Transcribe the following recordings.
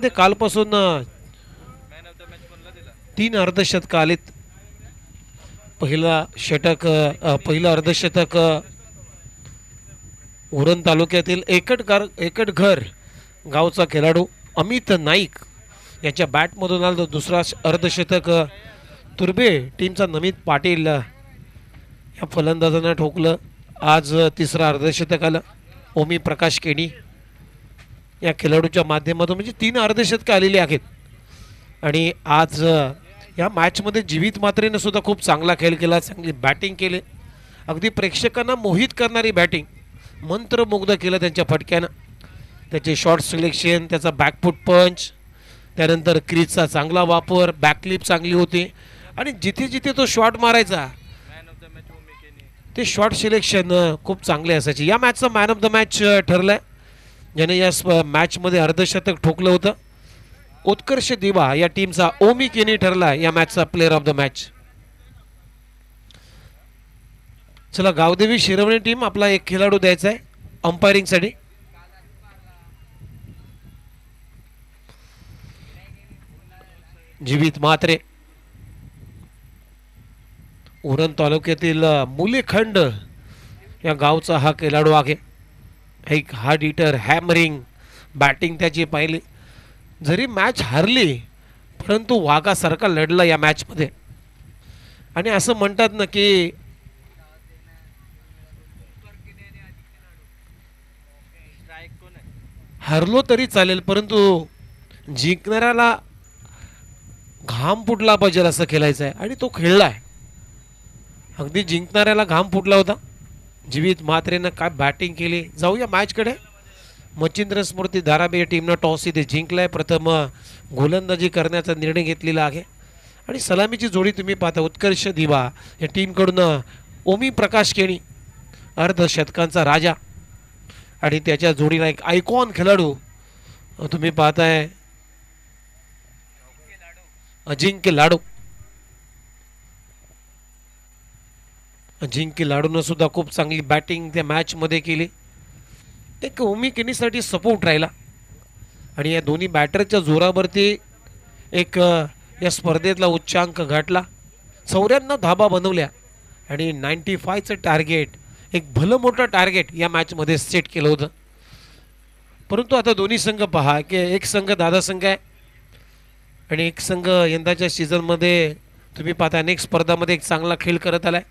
ते कालपासून 3 अर्धशतक आलेत. पहिलं अर्धशतक उरण तालुक्यातील एकट घर गावचा खेळाडू अमित नाईक याच्या बॅटमधून आलं. दुसरा अर्धशतक तुर्बे टीमचा नमित पाटील या फलंदाजांना ठोकलं. आज तिसरा अर्धशतक आलं ओमी प्रकाश केणी या खेळाडूच्या माध्यमातून, म्हणजे 3 अर्धशतक आलेली आहेत. आणि आज या मॅचमध्ये जीवित मात्रेनं सुद्धा खूप चांगला खेळ केला, चांगली बॅटिंग केली. अगदी प्रेक्षकांना मोहित करणारी बॅटिंग, मंत्रमुग्ध केलं त्यांच्या फटक्यानं. त्याचे शॉर्ट सिलेक्शन, त्याचा बॅकफूट पंच, त्यानंतर क्रीजचा चांगला वापर, बॅकलिप चांगली होती आणि जिथे जिथे तो शॉट मारायचा ते शॉट सिलेक्शन खूप चांगले असायचे. या मॅचचा मॅन ऑफ द मॅच ठरलाय, ज्याने या मॅचमध्ये अर्धशतक ठोकलं होतं. उत्कर्ष दिवा या टीमचा ओमी केनी ठरला या मॅचचा प्लेअर ऑफ द मॅच. चला, गावदेवी शिरवणे टीम आपला एक खेळाडू द्यायचा आहे अंपायरिंगसाठी. जीवित म्हात्रे उरण तालुक्यातील मुलेखंड या गावचा हा खेळाडू आहे. एक हार्ड हिटर, हॅमरिंग बॅटिंग त्याची पाहिली. जरी मॅच हारली परंतु वाघासारखा लढला या मॅचमध्ये. आणि असं म्हणतात ना की हरलो तरी चालेल परंतु जिंकणाऱ्याला घाम फुटला पाहिजे असं खेळायचं आहे आणि तो खेळलाय. अगदी जिंकणाऱ्याला घाम फुटला होता. जीवित म्हात्रेनं काय बॅटिंग केली. जाऊया मॅचकडे. मच्छिंद्र स्मृती धाराबी या टीमनं टॉस इथे जिंकलाय. प्रथम गोलंदाजी करण्याचा निर्णय घेतलेला आहे आणि सलामीची जोडी तुम्ही पाहता उत्कर्ष दिवा या टीमकडून ओमी प्रकाश केणी अर्धशतकांचा राजा आणि त्याच्या जोडीला एक आयकॉन खेळाडू तुम्ही पाहताय अजिंक्य लाडू. अजिंक्य लाडूनं सुद्धा खूप चांगली बॅटिंग त्या मॅचमध्ये केली. एक ओमी केनीसाठी सपोर्ट राहिला आणि या दोन्ही बॅटरच्या जोरावरती एक या स्पर्धेतला उच्चांक गाठला. 94 धाबा बनवल्या आणि 95चं टार्गेट, एक भलं मोठं टार्गेट या मॅचमध्ये सेट केलं होतं. परंतु आता दोन्ही संघ पहा की एक संघ दादा संघ आहे आणि एक संघ यंदाच्या सीझनमध्ये तुम्ही पाहता अनेक स्पर्धामध्ये एक चांगला खेळ करत आलाय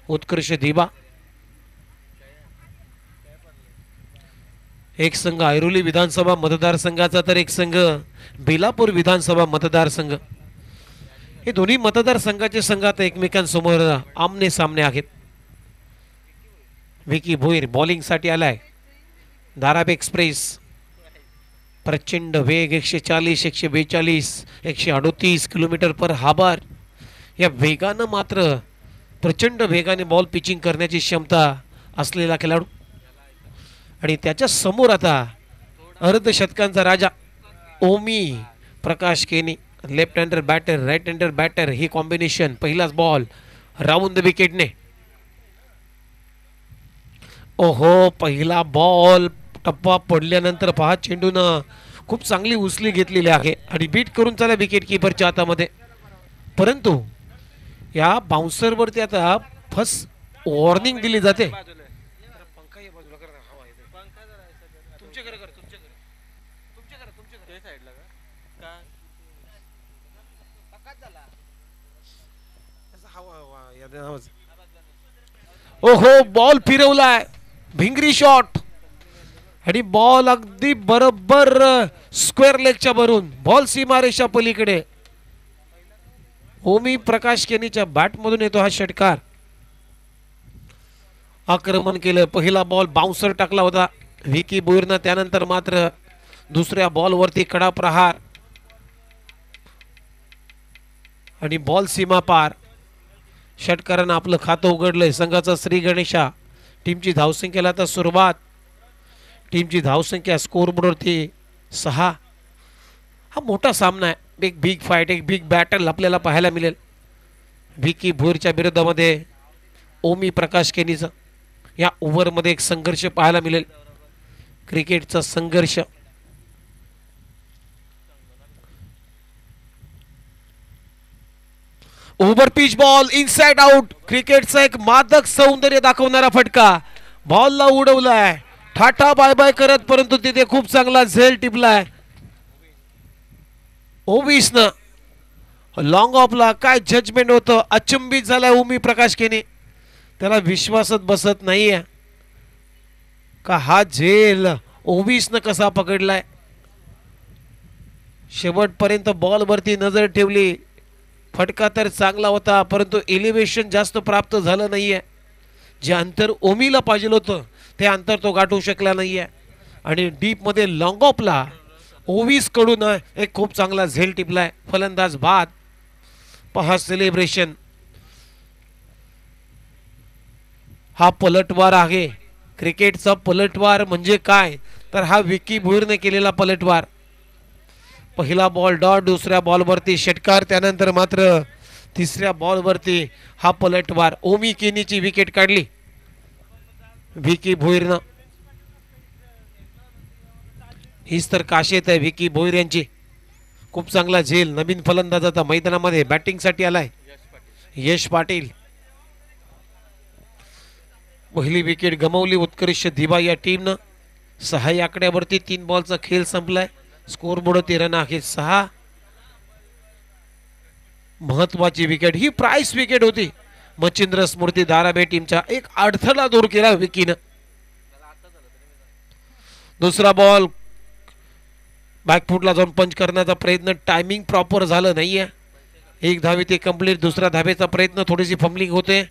उत्कर्ष दिवा. एक संघ ऐरोली विधानसभा मतदारसंघाचा तर एक संघ बेलापूर विधानसभा मतदारसंघ. हे दोन्ही मतदारसंघाचे संघ आता एकमेकांसमोर आमने सामने आहेत. विकी भोईर बॉलिंगसाठी आलाय. धाराब एक्सप्रेस प्रचंड वेग 140, 142, 138 किलोमीटर पर हावर या वेगानं मात्र प्रचंड वेगाने बॉल पिचिंग करण्याची क्षमता असलेला खेळाडू. आणि त्याच्या समोर आता अर्धशतकांचा राजा Omi Prakash Keni. Left hander batter, right hander batter, ही कॉम्बिनेशन. पहिलाच बॉल राऊंड द विकेटने. ओहो, पहिला बॉल टप्पा पडल्यानंतर पहा चेंडून खूप चांगली उचली घेतलेली आहे आणि बीट करून चला विकेट किपरच्या हातामध्ये. परंतु या बाउन्सरवरती आता फर्स्ट वॉर्निंग दिली जाते. ओहो, बॉल फिरवलाय, भिंगरी शॉट आणि बॉल अगदी बरोबर स्क्वेअर लेगच्या भरून बॉल सीमारेषा पलीकडे. ओमी प्रकाश केनीच्या बॅटमधून येतो हा षटकार. आक्रमण केलं. पहिला बॉल बाउन्सर टाकला होता विकी बोईरनं. त्यानंतर मात्र दुसऱ्या बॉलवरती कडा प्रहार आणि बॉल सीमा पार. षटकारानं आपलं खातं उघडलंय. संघाचा श्री गणेशा. टीमची धावसंख्येला आता सुरुवात. टीमची धावसंख्या स्कोरबोर्डवरती 6. हा मोठा सामना आहे. एक बिग फाईट, एक बिग बॅटल आपल्याला पाहायला मिळेल. विकी भोईरच्या विरोधामध्ये ओमी प्रकाश केनीचं या ओव्हरमध्ये एक संघर्ष पाहायला मिळेल. क्रिकेटचा संघर्ष. Over pitch ball inside out. क्रिकेटचा एक मादक सौंदर्य दाखवणारा फटका. बॉलला उडवलाय ठाटा बाय बाय करत, परंतु तिथे खूप चांगला झेल टिपलाय ओवीसनं. लॉंग ऑफला काय जजमेंट होतं. अचंबित झालाय उमी प्रकाश केने. त्याला विश्वासात बसत नाहीये का हा झेल ओवीसनं कसा पकडलाय. शेवटपर्यंत बॉलवरती नजर ठेवली. फटका तर चांगला होता, परंतु एलिव्हेशन जास्त प्राप्त झालं नाहीये. जे अंतर ओमीला पाहिजे होतं ते अंतर तो गाठू शकला नाहीये. आणि डीप मध्ये लॉंग ऑफला ओवीस कडून एक खूप चांगला झेल टिपलाय. फलंदाज बाद. पहा सेलिब्रेशन. हा पलटवार आहे. क्रिकेटचा पलटवार म्हणजे काय, तर हा विकी भोईरने केलेला पलटवार. पहिला बॉल डॉट, दुसऱ्या बॉलवरती षटकार, त्यानंतर मात्र तिसऱ्या बॉलवरती हा पलटवार. ओमी केनीची विकेट काढली विकी भोईरनं. हीच तर काशेत आहे विकी भोईर यांची. खूप चांगला झेल. नवीन फलंदाज आता मैदानामध्ये बॅटिंगसाठी आलाय यश पाटील. पहिली विकेट गमावली उत्कर्ष दिबा या टीमनं. 6 या आकड्यावरती 3 बॉलचा खेळ संपलाय. स्कोर बोर्ड 13 आहे 6. महत्वाची विकेट ही प्राइस विकेट होती. मच्छिंद्र स्मृती धाराबे टीमचा एक अडथळा दूर केला विकीनं. दुसरा बॉल बॅकफुटला जाऊन पंच करण्याचा प्रयत्न, टायमिंग प्रॉपर झालं नाहीये. एक धावे ते कंप्लीट. दुसऱ्या धावेचा प्रयत्न, थोडीशी फंबलिंग होते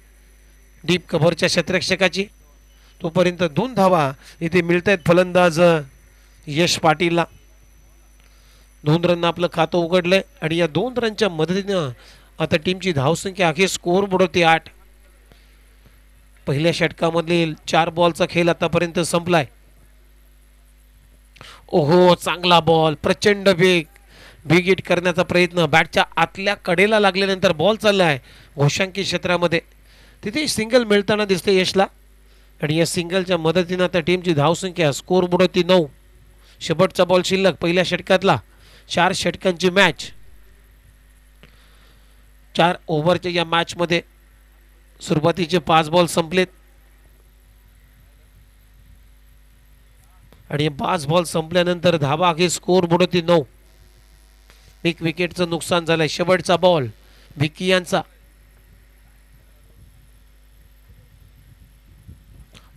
डीप कव्हरच्या क्षेत्ररक्षकाची. तोपर्यंत 2 धावा इथे मिळत आहेत फलंदाज यश पाटीलला. 2 रन आपलं खातं उघडलंय आणि या 2 रनच्या मदतीनं आता टीमची धावसंख्या आहे स्कोर बोर्डवरती 8. पहिल्या षटकामधील 4 बॉलचा खेळ आतापर्यंत संपलाय. ओहो चांगला बॉल. प्रचंड वेग. बिग हिट करण्याचा प्रयत्न. बॅटच्या आतल्या कडेला लागल्यानंतर बॉल चाललाय घोषांकी क्षेत्रामध्ये. तिथे सिंगल मिळताना दिसते यशला. आणि या सिंगलच्या मदतीनं आता टीमची धावसंख्या स्कोर बोर्डवरती 9. शेवटचा बॉल शिल्लक पहिल्या षटकातला. 4 षटकांची मॅच. 4 ओव्हरच्या या मॅच मध्ये सुरुवातीचे 5 बॉल संपलेत आणि 5 बॉल संपल्यानंतर धावा आहे स्कोर बोर्डवरती 9. एक विकेटचं नुकसान झालंय. शेवटचा बॉल विकी यांचा.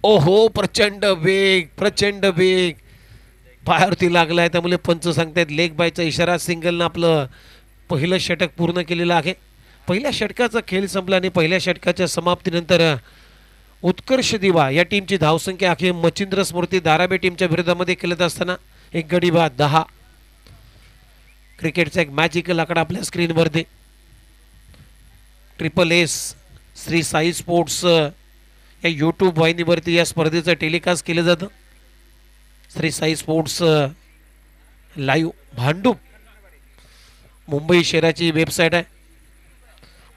ओहो प्रचंड वेग. प्रचंड वेग पायावरती लागलाय. त्यामुळे पंच सांगतायत लेग बायचा इशारा. सिंगलनं आपलं पहिलं षटक पूर्ण केलेलं आहे. पहिल्या षटकाचा खेळ संपला आणि पहिल्या षटकाच्या समाप्तीनंतर उत्कर्ष दिवा या टीमची धावसंख्या आहे मच्छिंद्र स्मृती धाराबे टीमच्या विरोधामध्ये खेळत असताना एक गडी बाद 10. क्रिकेटचा एक मॅजिकल आकडा आपल्या स्क्रीनवरती. SSS श्री साई स्पोर्ट्स या यूट्यूब वाहिनीवरती या स्पर्धेचं टेलिकास्ट केलं जातं. श्री साई स्पोर्ट्स लाईव्ह भांडूप मुंबई शहराची वेबसाईट आहे.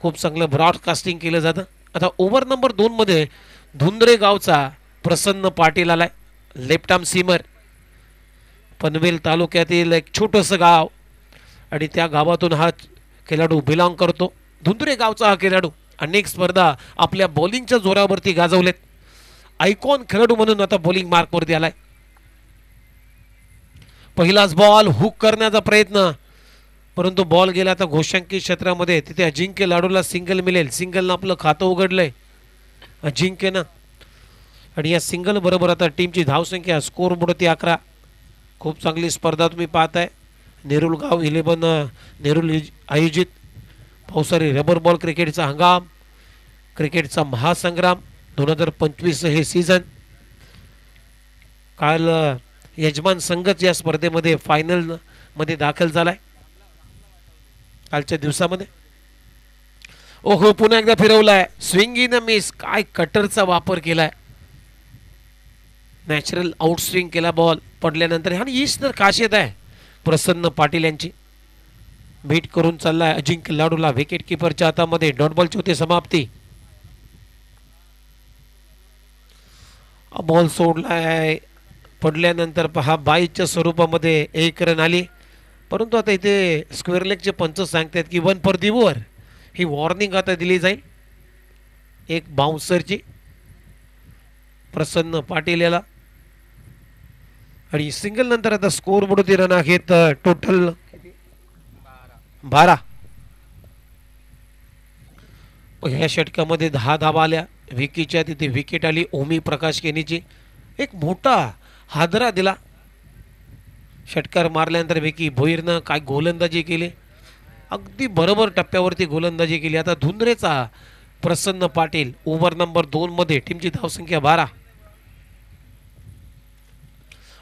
खूप चांगलं ब्रॉडकास्टिंग केलं जातं. आता ओव्हर नंबर 2 मध्ये धुंद्रे गावचा प्रसन्न पाटील आलाय. Left arm seamer. पनवेल तालुक्यातील एक छोटंसं गाव आणि त्या गावातून हा खेळाडू बिलॉंग करतो. धुंद्रे गावचा हा खेळाडू अनेक स्पर्धा आपल्या बॉलिंगच्या जोरावरती गाजवलेत. आयकॉन खेळाडू म्हणून आता बॉलिंग मार्कवरती आलाय. पहिलाच बॉल हुक करण्याचा प्रयत्न, परंतु बॉल गेला आता घोषांकी क्षेत्रामध्ये. तिथे अजिंक्य लाडूला सिंगल मिळेल. सिंगलनं आपलं खातं उघडलंय अजिंक्यनं आणि या सिंगल बरोबर आता टीमची धावसंख्या स्कोर बोर्डवरती 11. खूप चांगली स्पर्धा तुम्ही पाहताय. नेरुल गाव 11 नेरुल आयोजित पावसाळी रबर बॉल क्रिकेटचा हंगाम, क्रिकेटचा महासंग्राम 2025 हे सीझन. काल यजमान संघच या स्पर्धेमध्ये फायनल मध्ये दाखल झालाय कालच्या दिवसामध्ये. ओहो पुन्हा एकदा फिरवलाय. Swing in miss. काय कटरचा वापर केलाय. नॅचरल आउट स्विंग केला बॉल पडल्यानंतर. आणि हीच तर खासियत आहे प्रसन्न पाटील यांची. बीट करून चाललाय अजिंक्य लाडूला. विकेट किपरच्या हातामध्ये. डॉट बॉलची होते समाप्ती. बॉल सोडलाय पडल्यानंतर पहा बाईच्या स्वरूपामध्ये 1 रन आली. परंतु आता इथे स्क्वेअर लेगचे पंच सांगतात की 1 for the over. He warning आता दिली जाईल एक बाउन्सरची प्रसन्न पाटील याला. आणि सिंगल नंतर आता स्कोर बोर्डवरती रन आहेत टोटल 12. पहिल्या षटकामध्ये 10 धावा आल्या. विकीच्या तिथे विकेट आली ओमी प्रकाश केनीची. एक मोठा हादरा दिला षटकार मारल्यानंतर विकी भोईरनं काय गोलंदाजी केली. अगदी बरोबर टप्प्यावरती गोलंदाजी केली. आता धुंद्रेचा प्रसन्न पाटील ओव्हर नंबर 2 मध्ये टीमची धावसंख्या 12.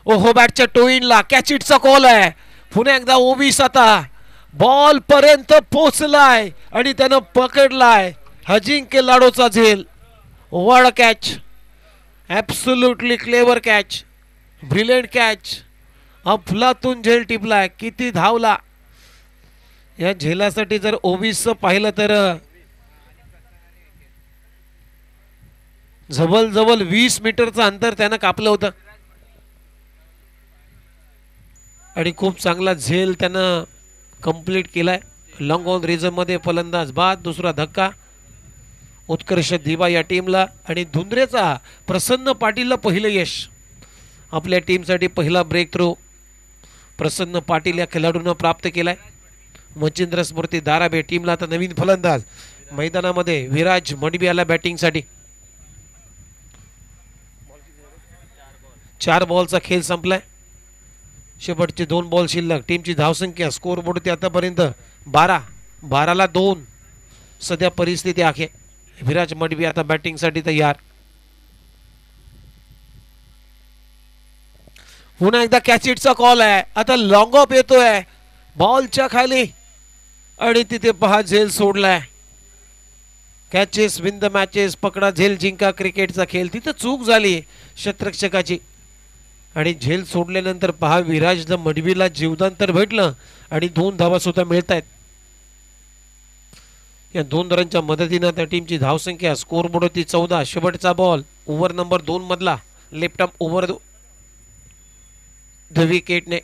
ओहो बॅटच्या टोईनला कॅच इटचा कॉल आहे. पुन्हा एकदा ओवीस आता बॉल पर्यंत पोहोचलाय आणि त्यानं पकडलाय अजिंक्य लाडोचा झेल. वाड catch, absolutely clever catch, brilliant catch. अफलातून झेल टिपलाय. किती धावला या झेलासाठी जर ओवीसचं पाहिलं तर जवळ 20 मीटरचं अंतर त्यानं कापलं होतं आणि खूप चांगला झेल त्यानं कंप्लीट केलाय. लॉंग ऑन रिझम मध्ये फलंदाज बाद. दुसरा धक्का उत्कर्ष दिवा या टीमला. आणि धुंद्रेचा प्रसन्न पाटीलला पहिलं यश. आपल्या टीमसाठी पहिला ब्रेक थ्रू प्रसन्न पाटील या खेळाडूंना प्राप्त केलाय. मच्छिंद्र स्मृती दाराबे टीमला आता नवीन फलंदाज मैदानामध्ये विराज मडबी आला बॅटिंगसाठी. 4 बॉलचा खेळ संपलाय. शेवटचे 2 बॉल शिल्लक. टीमची धावसंख्या स्कोर बोर्डवरती आतापर्यंत 12ला 2 सध्या परिस्थिती आहे. विराज मडबी आता बॅटिंगसाठी तयार. पुन्हा एकदा कॅचिटचा कॉल आहे. आता लॉंग ऑफ येतोय बॉलच्या खाली आणि तिथे पहा झेल सोडलाय. कॅचेस विन द मॅचेस, पकडा झेल जिंका क्रिकेटचा खेळ. तिथं चूक झाली क्षेत्ररक्षकाची आणि झेल सोडल्यानंतर पहा विराज मडवीला जीवदान तर भेटलं आणि 2 धावा सुद्धा मिळत आहेत. या 2 रनच्या मदतीनं त्या टीमची धावसंख्या स्कोर बोर्डवरती 14. शेवटचा बॉल ओव्हर नंबर 2 मधला लेफ्ट आर्म ओव्हर द विकेटने.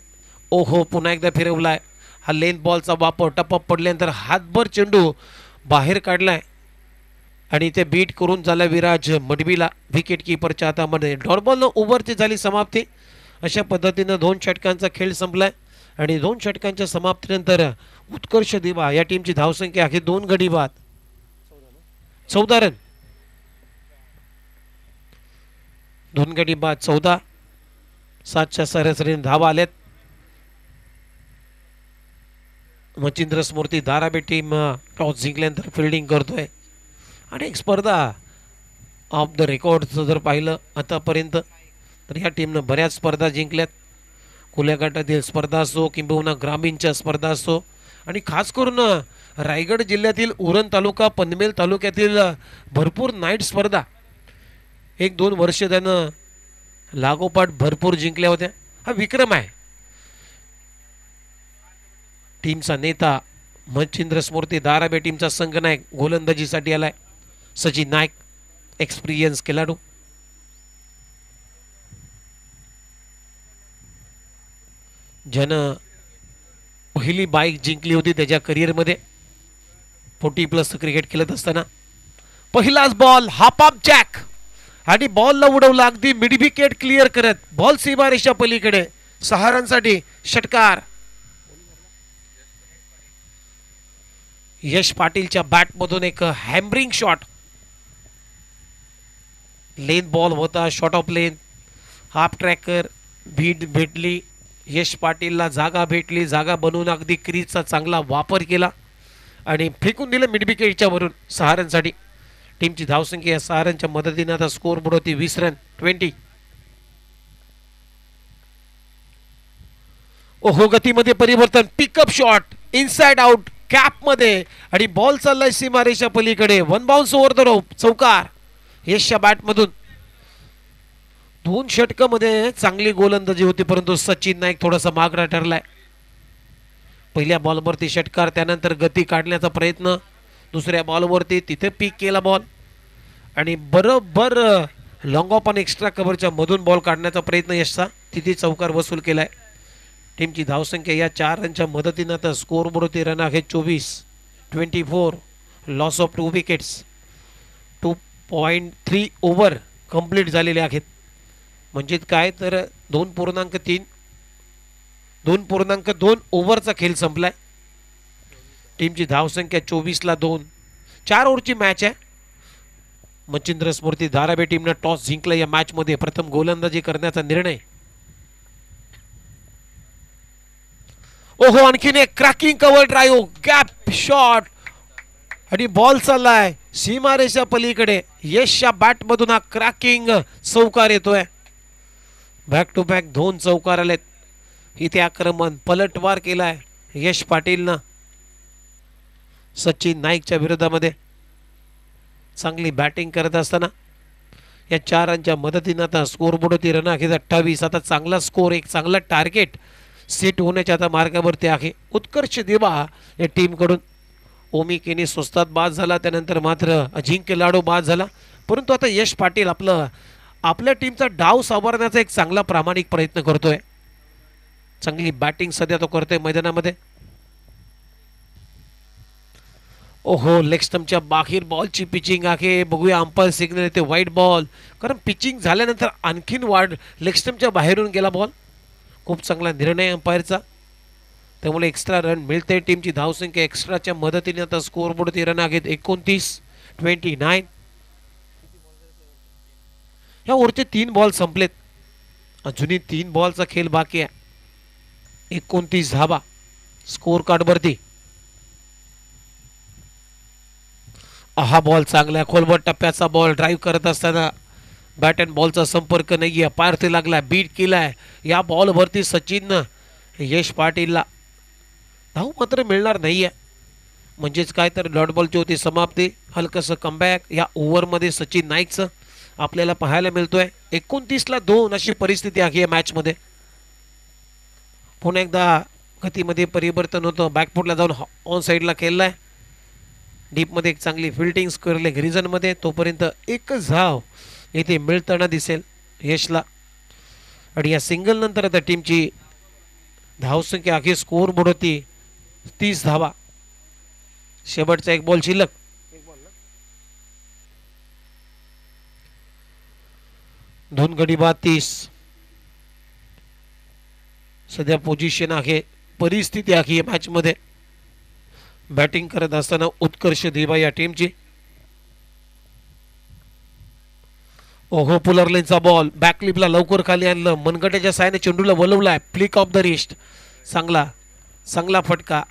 ओहो पुन्हा एकदा फिरवलाय. हा लेंथ बॉलचा वापर टप्पा पडल्यानंतर हातभर चेंडू बाहेर काढलाय आणि ते बीट करून झाला विराज मडवीला विकेट किपरच्या हातामध्ये. डॉटबॉलनं ओव्हरची झाली समाप्ती. अशा पद्धतीनं 2 षटकांचा खेळ संपलाय आणि 2 षटकांच्या समाप्तीनंतर उत्कर्ष दिवा या टीमची धावसंख्या आहे 2 गडी बाद 14 रन. 2 गडी बाद 14. 7च्या सरासरीने धावा आल्यात. मच्छिंद्र स्मृती दाराबे टीम टॉस जिंकल्यानंतर फिल्डिंग करतोय. अनेक स्पर्धा ऑफ द रेकॉर्डचं जर पाहिलं आतापर्यंत तर ह्या टीमनं बऱ्याच स्पर्धा जिंकल्यात. खुल्या गटातील स्पर्धा असो किंबहुना ग्रामीणच्या स्पर्धा असो आणि खास करून रायगड जिल्ह्यातील उरण तालुका पनवेल तालुक्यातील भरपूर नाईट स्पर्धा 1-2 वर्ष त्यानं लागोपाठ भरपूर जिंकल्या होत्या. हा विक्रम आहे. टीमचा नेता मच्छिंद्र स्मृती दाराबे टीमचा संघनायक गोलंदाजीसाठी आलाय. सचिन नाईक एक्सपिरियन्स खेळाडू. ज्यानं पहिली बाईक जिंकली होती त्याच्या करिअरमध्ये 40+ क्रिकेट खेळत असताना. पहिलाच बॉल हाफ ऑफ जॅक आणि बॉलला उडवला अगदी मिड विकेट क्लिअर करत. बॉल सीमारेषा पलीकडे 6 रनसाठी षटकार. यश पाटीलच्या बॅटमधून एक हॅमरिंग शॉट. लेन बॉल होता short of lane. Half tracker भेटली. यश पाटीलला जागा भेटली. जागा बनवून अगदी क्रीजचा चांगला वापर केला आणि फेकून दिलं मिड विकेटच्या वरून 6 रनसाठी. टीमची धावसंख्या या 6 रनच्या मदतीने आता स्कोर बोर्ड होती 20 रन 20. ओहो गतीमध्ये परिवर्तन. Pickup shot inside out cap मध्ये आणि बॉल चाललाय सीमारेषा पलीकडे. 1 बाउन्स ओव्हर द रोप चौकार यशच्या बॅटमधून. 2 षटकामध्ये चांगली गोलंदाजी होती परंतु सचिन नाईक थोडासा मागरा ठरलाय. पहिल्या बॉलवरती षटकार त्यानंतर गती काढण्याचा प्रयत्न. दुसऱ्या बॉलवरती तिथे पीक केला बॉल आणि बरोबर लॉंग ऑफ आणि एक्स्ट्रा कव्हरच्या मधून बॉल काढण्याचा प्रयत्न यशचा. तिथे चौकार वसूल केलाय. टीमची धावसंख्या या 4 रनच्या मदतीनं आता स्कोर बोर्डवरती रन आहे 24. 24. Loss of 2 wickets. 2.3 over complete झालेले आहेत. म्हणजे काय तर 2.2 ओव्हरचा खेळ संपलाय. टीमची धावसंख्या 24ला 2. 4 ओव्हरची मॅच आहे. मच्छिंद्र स्मृती धारावी टीमनं टॉस जिंकला. या मॅच मध्ये प्रथम गोलंदाजी करण्याचा निर्णय. ओहो, आणखीन एक cracking cover drive, gap shot आणि बॉल चाललाय सीमारेषा पलीकडे. यशच्या बॅट मधून हा क्रॅकिंग चौकार येतोय. बॅक टू बॅक 2 चौकार आलेत. इथे आक्रमण पलटवार केलाय यश पाटीलनं सचिन नाईकच्या विरोधामध्ये. चांगली बॅटिंग करत असताना या 4 रनच्या मदतीनं आता स्कोरबोर्डवरती रन आहेत 28. आता चांगला स्कोर, एक चांगला टार्गेट सेट होण्याच्या आता मार्गावरती आहे. उत्कर्ष दिवा या टीमकडून. ओमी केनी स्वस्तात बाद झाला, त्यानंतर मात्र अजिंक्य लाडू बाद झाला. परंतु आता यश पाटील आपल्या टीमचा डाव सावरण्याचा एक चांगला प्रामाणिक प्रयत्न करतोय. चांगली बॅटिंग सध्या तो करतोय मैदानामध्ये. ओहो, लेग स्टंपच्या बाहेर बॉलची पिचिंग आहे. बघूया अंपायर सिग्नल येते वाईट बॉल. कारण पिचिंग झाल्यानंतर आणखीन लेग स्टंपच्या बाहेरून गेला बॉल. खूप चांगला निर्णय अंपायरचा. त्यामुळे एक्स्ट्रा रन मिळते. टीमची धावसंख्या एक्स्ट्राच्या मदतीने आता स्कोरबोर्डवरती रन आहेत 29. या ओव्हरचे 3 बॉल संपलेत. अजूनही 3 बॉलचा खेळ बाकी आहे. 29 धावा स्कोर कार्डवरती. हा बॉल चांगला आहे. खोलवर टप्प्याचा बॉल ड्राईव्ह करत असताना बॅट अँड बॉलचा संपर्क नाहीये. पारती लागला, बीट केलाय. या बॉलवरती सचिननं यश पाटीलला धाव मात्र मिळणार नाहीये. म्हणजेच काय तर डॉट बॉलची होती समाप्ती. हलकसं कमबॅक या ओव्हरमध्ये सचिन नाईकचं आपल्याला पाहायला मिळतोय. 29ला 2 अशी परिस्थिती आहे या मॅचमध्ये. पुन्हा एकदा गतीमध्ये परिवर्तन होतं. बॅकफुटला जाऊन ऑन साईडला केलाय. डीपमध्ये एक चांगली फिल्डिंग करले ग्रीजनमध्ये. तोपर्यंत एकच धाव येथे मिळताना दिसेल यशला. आणि या सिंगल नंतर आता टीमची धावसंख्या आहे स्कोर बोर्ड होती 30 धावा. शेवटचा एक बॉल शिल्लक. दोन गडी बाद 30. सध्या पोझिशन आहे, परिस्थिती आहे या मॅच मध्ये. बॅटिंग करत असताना उत्कर्ष दिवा या टीमची. ओहो, पुलर लेनचा बॉल बॅकलिपला लवकर खाली आणलं. मनगटाच्या साहाय्याने चेंडूला वळवलाय. Flick off the wrist. चांगला फटका.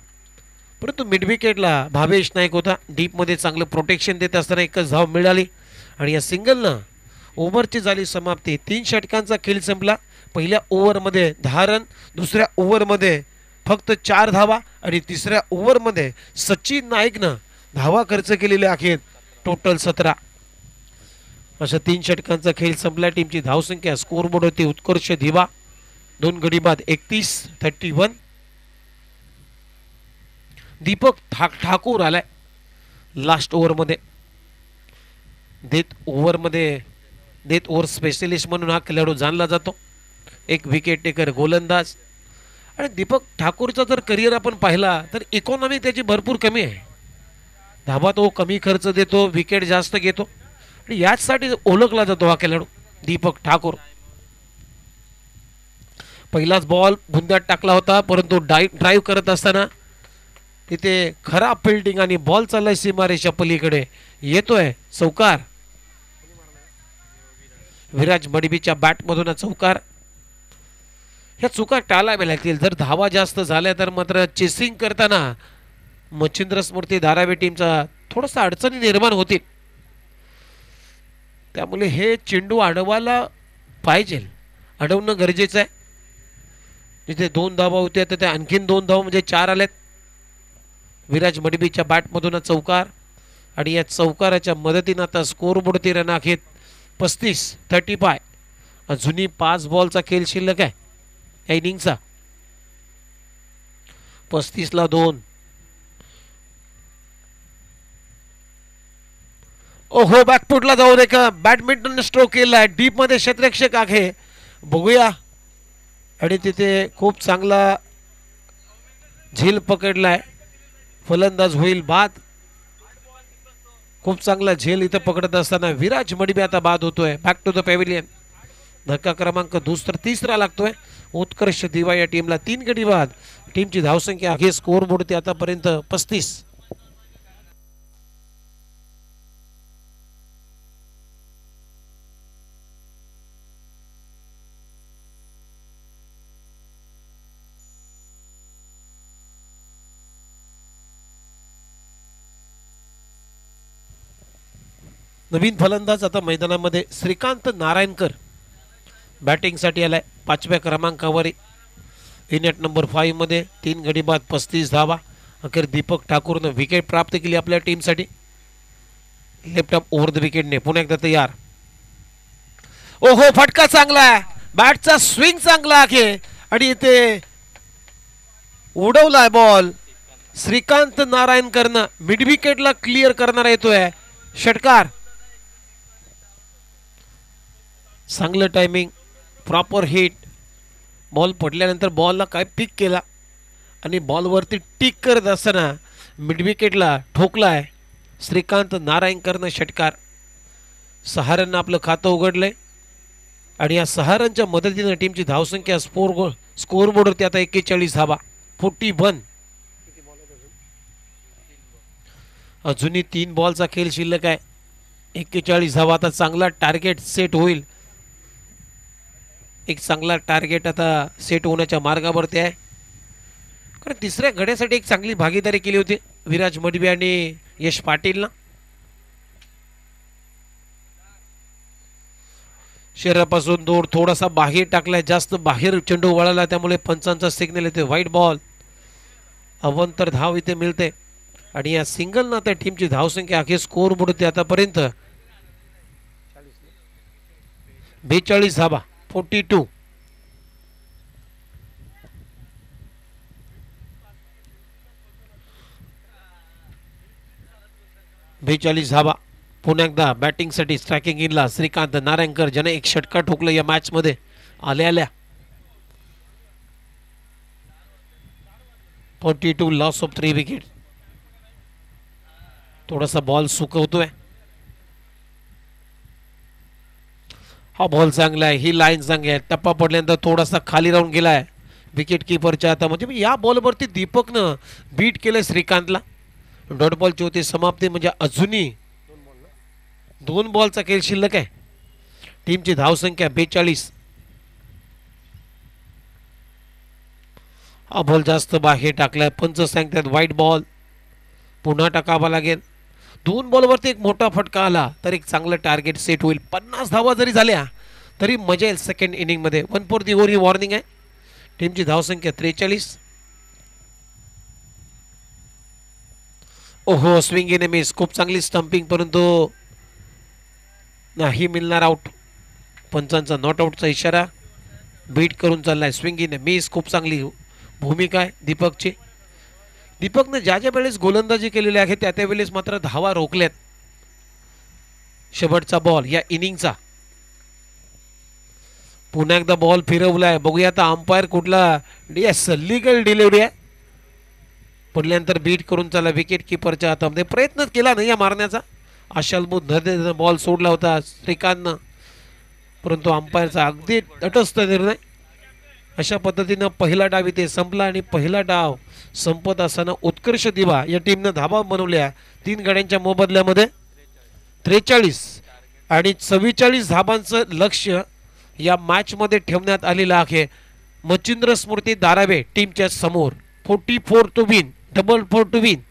परंतु मिड विकेटला भावेश नाईक होता. डीपमध्ये चांगलं प्रोटेक्शन देत असताना एकच धाव मिळाली. आणि या सिंगलनं ओव्हरची झाली समाप्ती. 3 षटकांचा खेळ संपला. पहिल्या ओव्हरमध्ये 10 रन, दुसऱ्या ओव्हरमध्ये फक्त 4 धावा आणि तिसऱ्या ओव्हरमध्ये सचिन नाईकनं धावा खर्च केलेल्या आहेत टोटल 17. अशा 3 षटकांचा खेळ संपला. टीमची धावसंख्या स्कोरबोर्ड होती उत्कर्ष दिवा 2 गडी बाद 31. दीपक ठाकूर आलाय लास्ट ओव्हरमध्ये. डेथ ओव्हर स्पेशलिस्ट म्हणून हा खेळाडू जाणला जातो. एक विकेट टेकर गोलंदाज. आणि दीपक ठाकूरचा जर करिअर आपण पाहिला तर इकॉनॉमी त्याची भरपूर कमी आहे. धाबा तो कमी खर्च देतो, विकेट जास्त घेतो आणि याचसाठी ओळखला जातो हा खेळाडू दीपक ठाकूर. पहिलाच बॉल भुंद्यात टाकला होता, परंतु ड्राईव्ह करत असताना तिथे खराब फिल्डिंग आणि बॉल चाललाय सीमारेषा पलीकडे. येतोय चौकार. विराज मडबीच्या बॅटमधून चौकार. ह्या चुका टाळाव्या लागतील. जर धावा जास्त झाल्या तर मात्र चेसिंग करताना मच्छिंद्र स्मृती धारावी टीमचा थोडासा अडचणी निर्माण होतील. त्यामुळे हे चेंडू अडवायला पाहिजे, अडवणं गरजेचं आहे. जिथे 2 धावा होत्या तर त्या आणखीन 2 धावा म्हणजे 4 आल्यात. विराज मडबीच्या बॅटमधून चौकार आणि या चौकाराच्या मदतीने आता स्कोरबोर्डवरती रन आहेत 35. अजूनही 5 बॉलचा खेळ शिल्लक आहे या इनिंगचा. 35ला 2. ओहो, बॅकफुटला जाऊन एक बॅडमिंटन स्ट्रोक केलाय. डीप मध्ये क्षेत्ररक्षक आहे, बघूया. आणि तिथे खूप चांगला झील पकडलाय. फलंदाज होईल बाद. खूप चांगला झेल इथं पकडत असताना विराज मडिबे आता बाद होतोय. Back to the pavilion. धक्का क्रमांक तिसरा लागतोय. उत्कर्ष दिवा या टीमला 3 गडी बाद. टीमची धावसंख्या हे स्कोर बोर्ड आतापर्यंत 35. नवीन फलंदाज आता मैदानामध्ये श्रीकांत नारायणकर बॅटिंगसाठी आलाय. 5व्या क्रमांकावर इन ॲट नंबर 5 मध्ये 3 गडी बाद 35 धावा. अखेर दीपक ठाकूरनं विकेट प्राप्त केली आपल्या टीमसाठी. लेफ्ट अप ओव्हर द विकेटने पुन्हा एकदा तयार. ओहो, फटका चांगला आहे. बॅटचा स्विंग चांगला आहे आणि इथे उडवलाय बॉल. श्रीकांत नारायणकरनं मिड विकेटला क्लिअर करणारा येतोय षटकार. चांगलं टायमिंग, प्रॉपर हिट. बॉल पडल्यानंतर बॉलला काय पिक केला आणि बॉलवरती टिक करत असताना मिड विकेटला ठोकलाय श्रीकांत नारायणकरनं षटकार. 6 रन आपलं खातं उघडलंय आणि या 6 रनच्या मदतीनं टीमची धावसंख्या स्कोर बोर्डवरती आता 41 धावा. 41. अजूनही 3 बॉलचा खेळ शिल्लक आहे. 41 धावा. आता चांगला टार्गेट सेट होईल. एक चांगला टार्गेट आता सेट होण्याच्या मार्गावरती आहे. कारण तिसऱ्या गड्यासाठी एक चांगली भागीदारी केली होती विराज मडिबे आणि यश पाटीलनं. शरीरापासून दूर थोडासा बाहेर टाकलाय, जास्त बाहेर चेंडू वळाला, त्यामुळे पंचांचा सिग्नल येते व्हाईट बॉल. अवंतर धाव इथे मिळते आणि या सिंगलनं आता टीमची धावसंख्या अखेर स्कोर बोर्ड आतापर्यंत 42 धावा. 42. धावा. पुन्हा एकदा बॅटिंगसाठी स्ट्रायकिंग इनला श्रीकांत नारायणकर, ज्याने एक षटकार ठोकलं या मॅच मध्ये आल्या आल्या. 42. Loss of 3 wicket. थोडासा बॉल सुकवतोय. हा बॉल चांगला आहे. ही लाईन चांगली आहे. टप्पा पडल्यानंतर थोडासा खाली राहून गेलाय विकेट किपरच्या हातामध्ये. या बॉलवरती दीपकनं बीट केलं श्रीकांतला. डॉट बॉलची होती समाप्ती. म्हणजे अजूनही 2 बॉलचा खेळ शिल्लक आहे. टीमची धावसंख्या 42. हा बॉल जास्त बाहेर टाकलाय. पंच सांगतात व्हाईट बॉल. पुन्हा टाकावा लागेल. 2 बॉलवरती एक मोठा फटका आला तर एक चांगलं टार्गेट सेट होईल. 50 धावा जरी झाल्या तरी मजा येईल सेकंड इनिंग मध्ये. 1 for the over he warning आहे. टीमची धावसंख्या 43. ओहो, स्विंग इन मिस. खूप चांगली स्टंपिंग, परंतु नाही मिळणार आउट. पंचांचा नॉट आउटचा इशारा. बीट करून चाललाय. Swing in miss. खूप चांगली भूमिका आहे दीपकची. दीपकने ज्या ज्या वेळेस गोलंदाजी केलेली आहे त्या त्यावेळेस मात्र धावा रोखल्यात. शेवटचा बॉल या इनिंगचा. पुन्हा एकदा बॉल फिरवलाय. बघूया आता अंपायर कुठला. यस, लीगल डिलिव्हरी आहे. पडल्यानंतर बीट करून चालला विकेट किपरच्या हातामध्ये. प्रयत्न केला नाही या मारण्याचा. आशालबूत न बॉल सोडला होता श्रीकांतनं, परंतु अंपायरचा अगदी तटस्थ निर्णय. अशा पद्धतीनं पहिला डाव इथे संपला आणि पहिला डाव संपत असताना उत्कर्ष दिवा या टीमनं धावा बनवल्या 3 गड्यांच्या मोबदल्यामध्ये. 43 आणि 44 धाबांचं लक्ष्य या मॅच मध्ये ठेवण्यात आलेलं आहे मच्छिंद्र स्मृती दारावे टीमच्या समोर. 44 टू विन. 44 to win.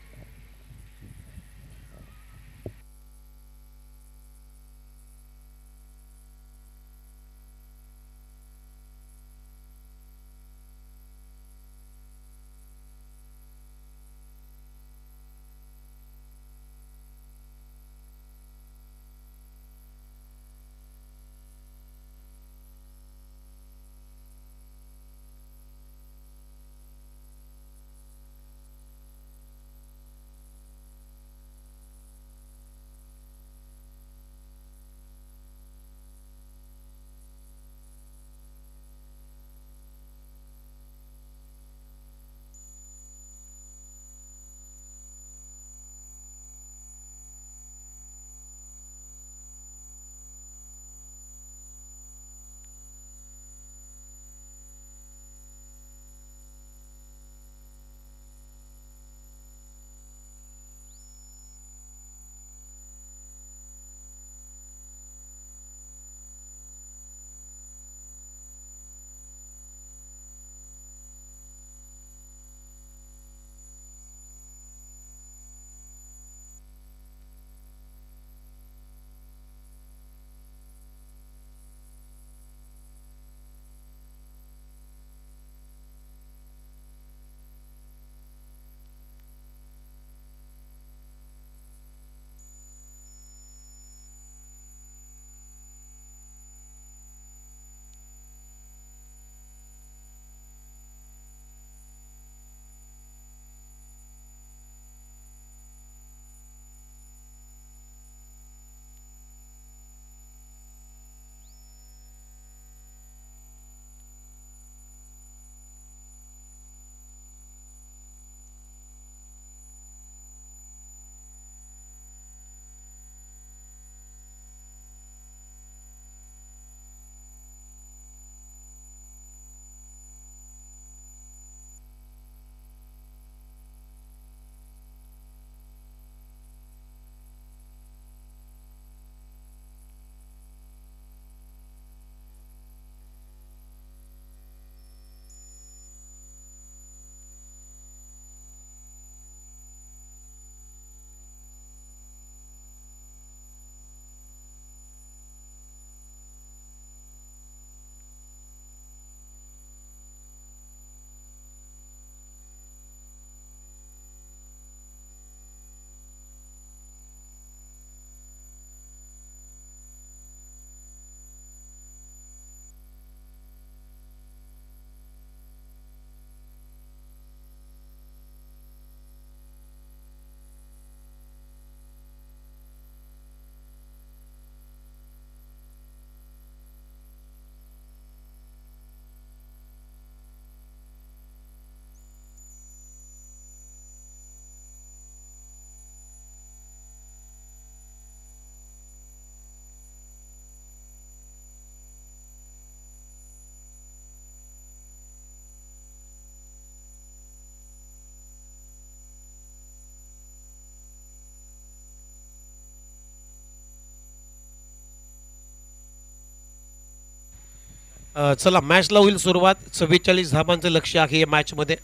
चला मॅचला होईल सुरुवात. 44 धावांचं लक्ष्य आहे या मॅचमध्ये.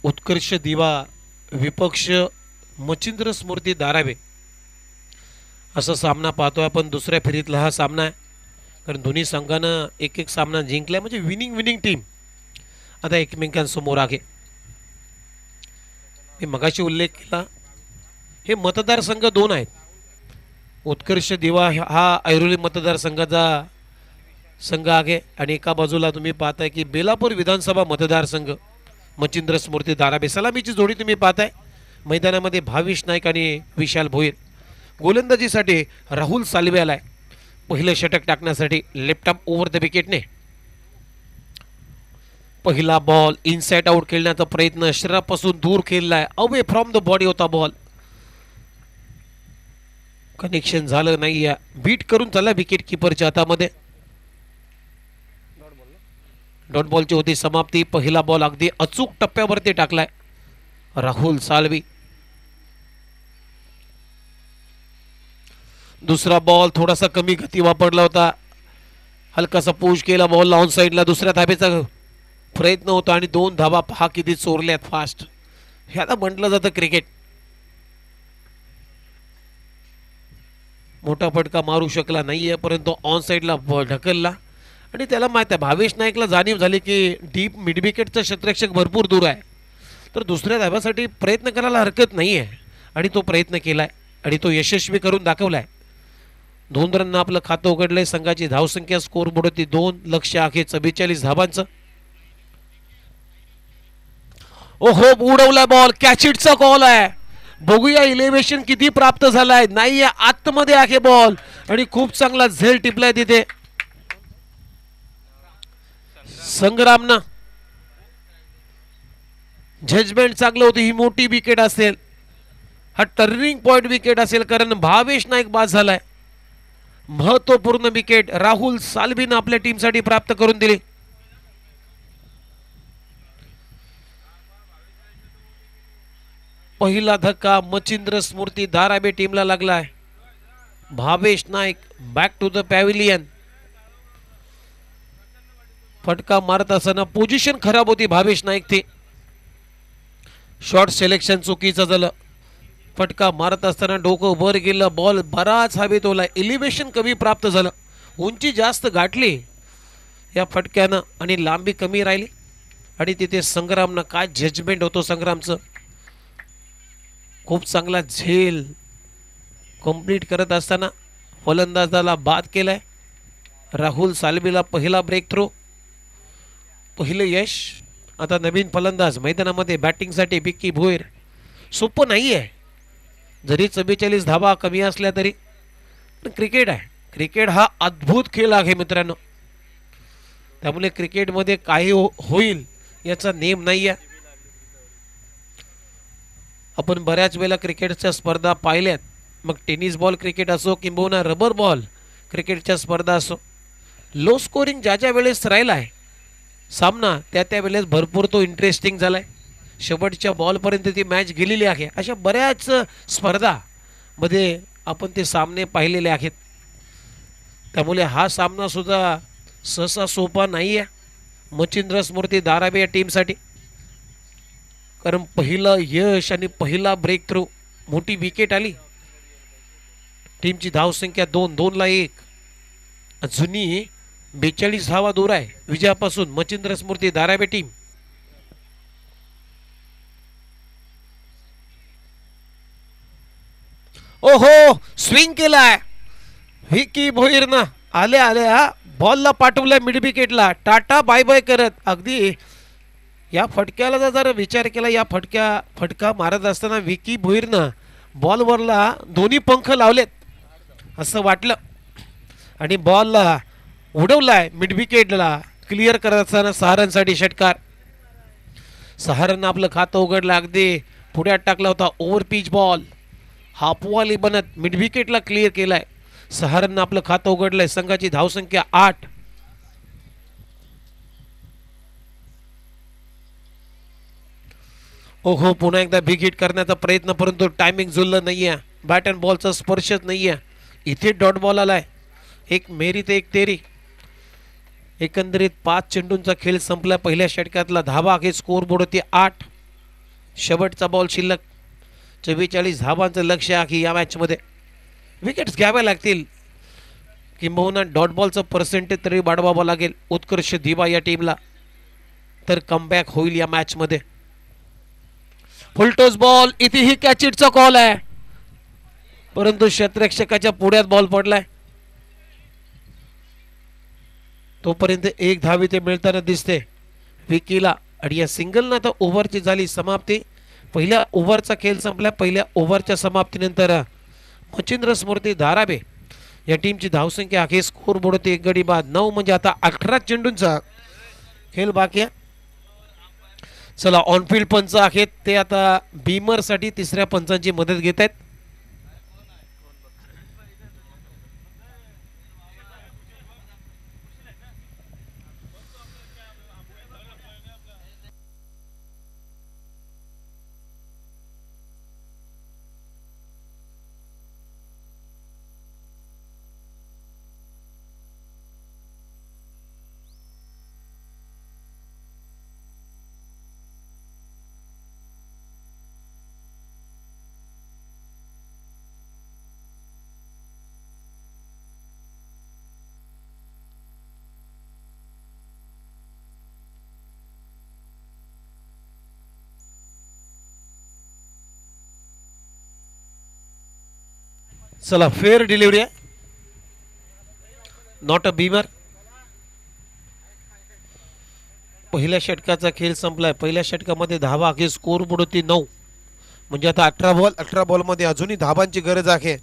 उत्कर्ष दिवा विपक्ष मच्छिंद्र स्मृती धारावे असा सामना पाहतोय आपण. दुसऱ्या फेरीतला हा सामना आहे, कारण दोन्ही संघानं एक एक सामना जिंकलाय, म्हणजे विनिंग टीम आता एकमेकांसमोर आहे. मी मगाशी उल्लेख केला, हे मतदारसंघ दोन आहेत. उत्कर्ष दिवा हा ऐरोली मतदारसंघाचा संघ आहे आणि एका बाजूला तुम्ही पाहताय की बेलापूर विधानसभा मतदारसंघ मच्छिंद्र स्मृती धारावे. सलामीची जोडी तुम्ही पाहताय. मैदानामध्ये भाविश नाईक आणि विशाल भोईर. गोलंदाजीसाठी राहुल सालवे आलाय पहिलं षटक टाकण्यासाठी लेफ्ट आर्म ओव्हर द विकेटने. पहिला बॉल इनसाइड आउट खेळण्याचा प्रयत्न, शरीरापासून दूर खेळलाय, अवे फ्रॉम द बॉडी होता बॉल, कनेक्शन झालं नाही. बीट करून चला विकेट किपरच्या हातामध्ये. डॉट बॉलची होती समाप्ती. पहिला बॉल अगदी अचूक टप्प्यावरती टाकलाय राहुल सालवी. दुसरा बॉल थोडासा कमी गती वापरला होता, हलकासा पुश केला बॉल ऑन साइडला. दुसऱ्या धाबेचा प्रयत्न होता आणि 2 धाबा पहा किती चोरल्यात फास्ट. ह्याला म्हटलं जातं क्रिकेट. मोठा फटका मारू शकला नाहीये, परंतु ऑन साइडला ढकलला आणि त्याला माहित आहे, भावेश नाईकला जाणीव झाली की डीप मिड विकेटचा क्षेत्ररक्षक भरपूर दूर आहे, तर दुसऱ्या धाब्यासाठी प्रयत्न करायला हरकत नाही आहे आणि तो प्रयत्न केलाय आणि तो यशस्वी करून दाखवलाय. 2 रन आपलं खातं उघडलंय. संघाची धावसंख्या स्कोर बोर्डवरती 2, लक्ष्य आहे 44 धावांचं. ओहो उडवलाय बॉल, कॅचिटचा कॉल आहे. बघूया इलेव्हेशन किती प्राप्त झालाय. नाहीये, आतमध्ये आहे बॉल आणि खूप चांगला झेल टिपलाय तिथे संग्रामनं. जजमेंट चांगलं होतं. ही मोठी विकेट असेल, हा टर्निंग पॉइंट विकेट असेल, कारण भावेश नाईक बाद झालाय. महत्वपूर्ण विकेट राहुल सालवीनं आपल्या टीमसाठी प्राप्त करून दिली. पहिला धक्का मच्छिंद्र स्मृती धारावे टीमला लागलाय. Bhavesh Naik back to the pavilion. फटका मारत असताना पोझिशन खराब होती भावेश नाईक ती. शॉट सिलेक्शन चुकीचं झालं. फटका मारत असताना डोकं वर गेलं, बॉल बराच हवेत ओला, एलिव्हेशन कमी प्राप्त झालं, उंची जास्त गाठली या फटक्यानं आणि लांबी कमी राहिली आणि तिथे संग्रामनं काय जजमेंट होतो संग्रामचं. खूप चांगला झेल कंप्लीट करत असताना फलंदाजाला बाद केलाय. राहुल सालवीला पहिला ब्रेक थ्रो, पहिलं यश. आता नवीन फलंदाज मैदानामध्ये बॅटिंगसाठी विक्की भोईर. सोपं नाही आहे, जरी 44 धावा कमी असल्या तरी, पण क्रिकेट आहे. क्रिकेट हा अद्भुत खेळ आहे मित्रांनो, त्यामुळे क्रिकेटमध्ये काही होईल याचा नेम नाही आहे. आपण बऱ्याच वेळेला क्रिकेटच्या स्पर्धा पाहिल्यात, मग टेनिस बॉल क्रिकेट असो किंबहुना रबर बॉल क्रिकेटच्या स्पर्धा असो, लो स्कोरिंग ज्या ज्या वेळेस राहिला आहे सामना, त्या वेळेस भरपूर तो इंटरेस्टिंग झालाय. शेवटच्या बॉलपर्यंत ती मॅच गेलेली आहे. अशा बऱ्याच स्पर्धामध्ये आपण ते सामने पाहिलेले आहेत. त्यामुळे हा सामना सुद्धा सहसा सोपा नाही आहे मच्छिंद्र स्मृती धारावे या टीमसाठी, कारण पहिलं यश आणि पहिला ब्रेक थ्रू, मोठी विकेट आली. टीमची धावसंख्या 2ला 1, अजूनही 42 धावा दूर आहे विजयापासून मच्छिंद्र स्मृती धारावे टीम. ओहो स्विंग केलाय विकी भोईरनं. आल्या बॉलला पाठवलाय मिड विकेटला, टाटा बाय बाय करत. अगदी या फटक्याला जर विचार केला, या फटका मारत असताना विकी भोईरनं बॉलवरला दोन्ही पंख लावलेत असं वाटलं आणि बॉलला उडवलाय मिड विकेटला. क्लिअर करत असताना सहारनसाठी षटकार. सहारन आपलं खातं उघडलं, अगदी पुढ्यात टाकला होता ओव्हर पिच बॉल, हाफवाली बनत मिड विकेटला क्लिअर केलाय. सहारननं आपलं खातं उघडलंय. संघाची धावसंख्या 8. ओहो पुन्हा एकदा बिग हिट करण्याचा प्रयत्न, परंतु टायमिंग जुळलं नाहीये. बॅट अँड बॉलचा स्पर्शच नाहीये. इथे डॉट बॉल आलाय. एक मेरी ते एक तेरी. एकंदरीत 5 चेंडूंचा खेळ संपला. पहिल्या षटकातला धाबा आहे. स्कोर बोर्ड होते 8. शेवटचा बॉल शिल्लक. 44 धाबांचं लक्ष आहे या मॅचमध्ये. विकेट्स घ्याव्या लागतील किंबहुना डॉट बॉलचं पर्सेंटेज तरी वाढवावं लागेल उत्कर्ष दिवा या टीमला, तर कमबॅक होईल या मॅचमध्ये. Full toss ball. इथेही कॅचिटचा कॉल आहे, परंतु क्षेत्ररक्षकाच्या पुढ्यात बॉल पडलाय. तोपर्यंत एक धाव इथे मिळताना दिसते विकीला. आणि या सिंगलनं आता ओव्हरची झाली समाप्ती. पहिल्या ओव्हरचा खेळ संपला. पहिल्या ओव्हरच्या समाप्तीनंतर मच्छिंद्र स्मृती धाराबे या टीमची धावसंख्या आहे. स्कोर बोर्ड होते 1 गडी बाद 9. म्हणजे आता 18 चेंडूंचा खेळ बाकी आहे. चला ऑनफिल्ड पंच आहेत ते आता बीमरसाठी तिसऱ्या पंचांची मदत घेत आहेत. चला फेअर डिलिव्हरी आहे, नॉट अ बीमर. पहिल्या षटकाचा खेळ संपलाय. पहिल्या षटकामध्ये धावा आहे. स्कोर बोर्ड होती 9. म्हणजे आता 18 बॉल मध्ये अजूनही धाबांची गरज आहे.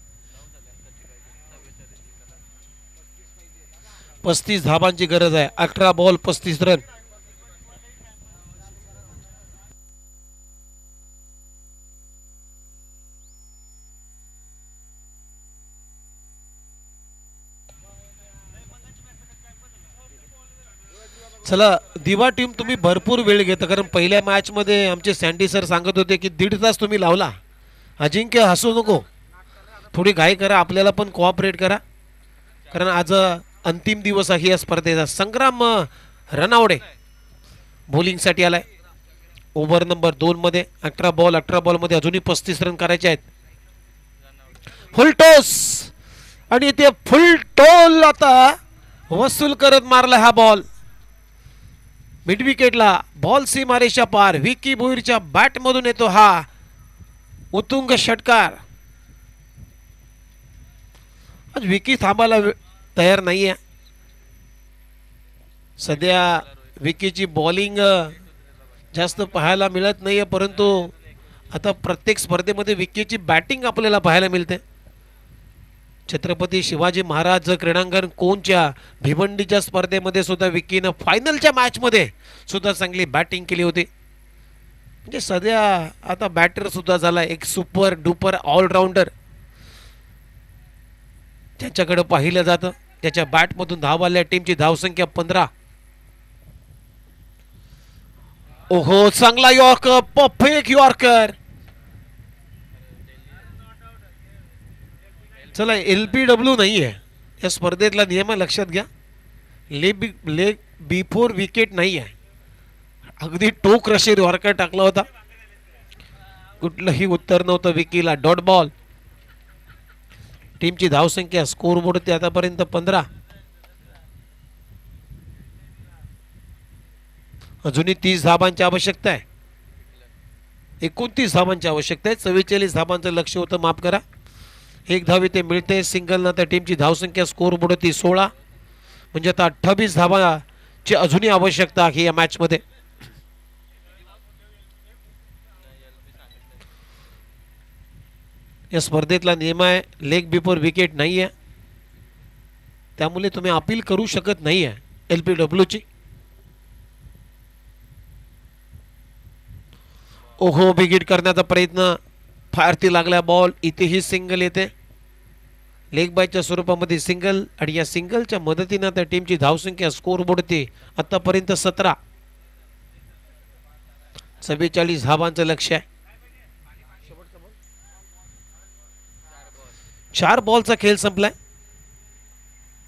35 धाबांची गरज आहे. 18 बॉल 35 रन. चला दिवा टीम तुम्ही भरपूर वेळ घेता, कारण पहिल्या मॅच मध्ये आमचे सँडी सर सांगत होते की 1.5 तास तुम्ही लावला. अजिंक्य हसू नको, थोडी घाई करा, आपल्याला पण कोऑपरेट करा, कारण आज अंतिम दिवस आहे या स्पर्धेचा. संग्राम रनावडे बॉलिंगसाठी आलाय. ओव्हर नंबर 2 मध्ये 18 बॉल मध्ये अजूनही 35 रन करायचे आहेत. फुल टॉस आणि ते फुल टोल आता वसूल करत मारला हा बॉल. मिड विकेटला बॉल सीमारेषा पार. विकी भोईरच्या बॅट मधून येतो हा उत्तुंग षटकार. आज विकी थांबायला तयार नाहीये. सध्या विकीची बॉलिंग जास्त पाहायला मिळत नाहीये, परंतु आता प्रत्येक स्पर्धेमध्ये विकीची बॅटिंग आपल्याला पाहायला मिळते. छत्रपती शिवाजी महाराज क्रीडांगण कोणच्या भिवंडीच्या स्पर्धेमध्ये सुद्धा विकीनं फायनलच्या मॅच मध्ये सुद्धा चांगली बॅटिंग केली होती. म्हणजे सध्या आता बॅटर सुद्धा झाला एक सुपर डुपर ऑलराऊंडर, ज्याच्याकडे पाहिलं जातं. त्याच्या बॅट मधून धाव आल्या. टीमची धावसंख्या 15. ओहो चांगला यॉर्कर, परफेक्ट यॉर्कर. चला LBW नाही आहे या स्पर्धेतला नियम लक्षात घ्या. लेग बिफोर विकेट नाही आहे. अगदी टोक रशीर यॉर्कर टाकला होता, कुठलंही उत्तर नव्हतं विकीला. Dot ball. टीमची धावसंख्या स्कोर बोर्ड होती आतापर्यंत 15. अजूनही 30 धाबांची आवश्यकता आहे. 29 धाबांची आवश्यकता आहे. 44 धाबांचं लक्ष होतं, माफ करा. एक धाव इथे मिळते सिंगल ना. त्या टीमची धावसंख्या स्कोर बोर्ड होती 16. म्हणजे आता 28 धाबांची अजूनही आवश्यकता आहे या मॅच मध्ये. या स्पर्धेतला नियम आहे लेग बिफोर विकेट नाही आहे, त्यामुळे तुम्ही अपील करू शकत नाही आहे LBW ची. ओहो बिगिट करण्याचा प्रयत्न, फारती लागला बॉल. इथेही सिंगल येते लेग बायच्या स्वरूपामध्ये सिंगल. आणि या सिंगलच्या मदतीने त्या टीमची धावसंख्या स्कोर बोर्ड होती आतापर्यंत 17. 44 धाबांचं लक्ष आहे. 4 बॉलचा खेळ संपलाय.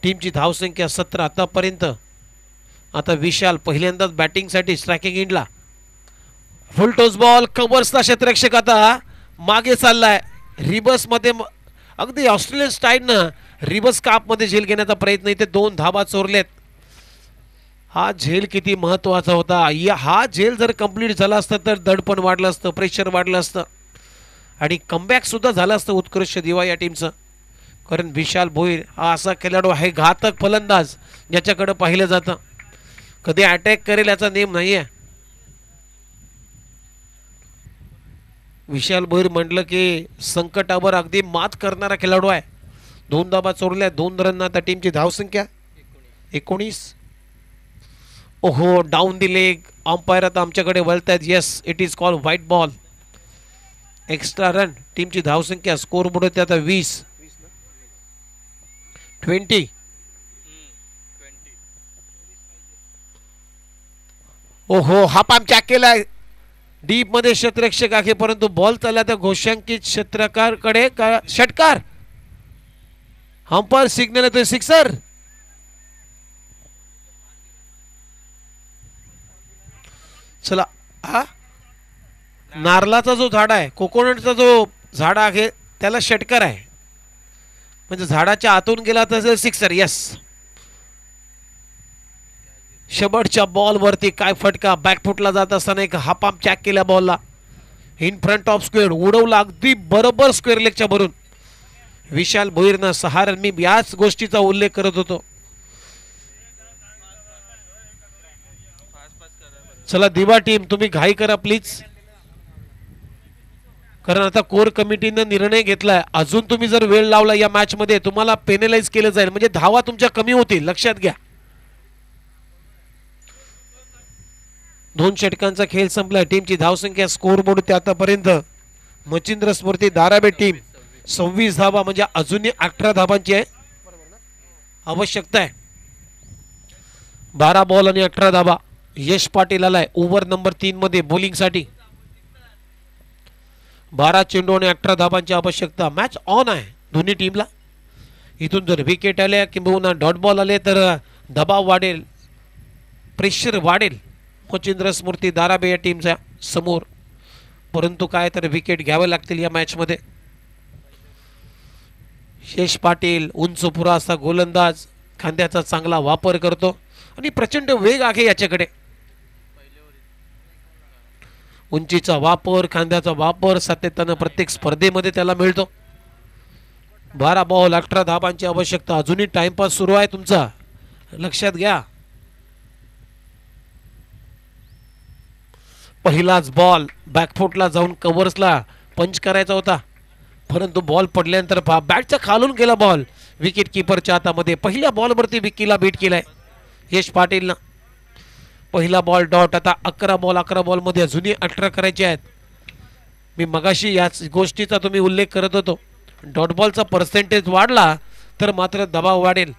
टीमची धावसंख्या 17 आतापर्यंत. आता विशाल पहिल्यांदाच बॅटिंगसाठी स्ट्रायकिंग इंडला. फुल टॉस बॉल, कव्हर्सला क्षेत्ररक्षक आता मागे चाललाय. रिबस मध्ये अगदी ऑस्ट्रेलियन स्टाईलनं रिबस काप मध्ये झेल घेण्याचा प्रयत्न, इथे 2 धाबा चोरलेत. हा झेल किती महत्वाचा होता. हा झेल जर कंप्लीट झाला असता तर दडपण वाढलं असतं, प्रेशर वाढलं असतं आणि कमबॅक सुद्धा झालं असतं उत्कृष्ट दिवा या टीमचं. कारण विशाल भोईर हा असा खेळाडू आहे, घातक फलंदाज, ज्याच्याकडे पाहिलं जातं. कधी अटॅक करेल याचा नेम नाहीये. विशाल भोईर म्हटलं की संकटावर अगदी मात करणारा खेळाडू आहे. 2 धाबा चोरल्या, 2 रन. आता टीमची धावसंख्या 19. ओहो, डाऊन दी लेग. अंपायर आता आमच्याकडे वळत आहेत. Yes, it is call white ball. Extra run. टीमची धावसंख्या स्कोर बोर्ड होते आता 20. ओहो, हा पाम चॅक केलाय. डीप मध्ये क्षेत्ररक्षक आहे, परंतु बॉल चालला त्या घोषांकित क्षेत्रकारकडे. षटकार. अंपायर सिग्नल येतोय, सिक्सर. चला, हा नारळाचा जो झाड आहे, कोकोनटचा जो झाड आहे, त्याला षटकार आहे. म्हणजे झाडाच्या आतून गेला तर सिक्सर. यस. शेवटच्या बॉल वरती काय फटका. बॅकफुटला जात असताना एक हा पाम चॅक केल्या बॉलला, इन फ्रंट ऑफ स्क्वेअर उडवला अगदी बरोबर स्क्वेअर लेगच्या भरून. विशाल भोईरनं 6 रन. मी याच गोष्टीचा उल्लेख करत होतो. चला दिवा टीम, तुम्ही घाई करा प्लीज, कारण आता कोर कमिटीनं निर्णय घेतलाय. अजून तुम्ही जर वेळ लावला या मॅच मध्ये तुम्हाला पेनलाइज केलं जाईल, म्हणजे धावा तुमच्या कमी होतील, लक्षात घ्या. 2 षटकांचा खेळ संपला. टीमची धावसंख्या स्कोर बोर्ड होती आतापर्यंत. मच्छिंद्र स्मृती धाराबे टीम 26 धावा, म्हणजे अजूनही 18 धाबांची आहे आवश्यकता आहे. 12 बॉल आणि 18 धाबा. यश पाटील आलाय ओव्हर नंबर 3 मध्ये बॉलिंग साठी. 12 चेंडू आणि 18 धाबांची आवश्यकता. मॅच ऑन आहे दोन्ही टीमला. इथून जर विकेट आल्या किंवा डॉट बॉल आले तर दबाव वाढेल, प्रेशर वाढेल मच्छिंद्र स्मृती धाराबे या टीमच्या समोर. परंतु काय तर विकेट घ्यावे लागतील या मॅच मध्ये. यश पाटील उंच पुरा असा गोलंदाज, खांद्याचा चांगला वापर करतो आणि प्रचंड वेग आहे याच्याकडे. उंचीचा वापर, खांद्याचा वापर सातत्यानं प्रत्येक स्पर्धेमध्ये त्याला मिळतो. 12 बॉल 18 धाबांची आवश्यकता. अजूनही टाइमपास सुरू आहे तुमचा, लक्षात घ्या. पहिलाच बॉल बॅकफुटला जाऊन कव्हर्सला पंच करायचा होता, परंतु बॉल पडल्यानंतर बॅटच्या खालून गेला बॉल विकेट किपरच्या हातामध्ये. पहिल्या बॉलवरती विकीला बीट केलाय यश पाटीलनं. पहिला बॉल डॉट. आता 11 बॉल मध्ये अजूनही 18 करायचे आहेत. मी मगाशी याच गोष्टीचा तुम्ही उल्लेख करत होतो. डॉट बॉलचा पर्सेंटेज वाढला तर मात्र दबाव वाढेल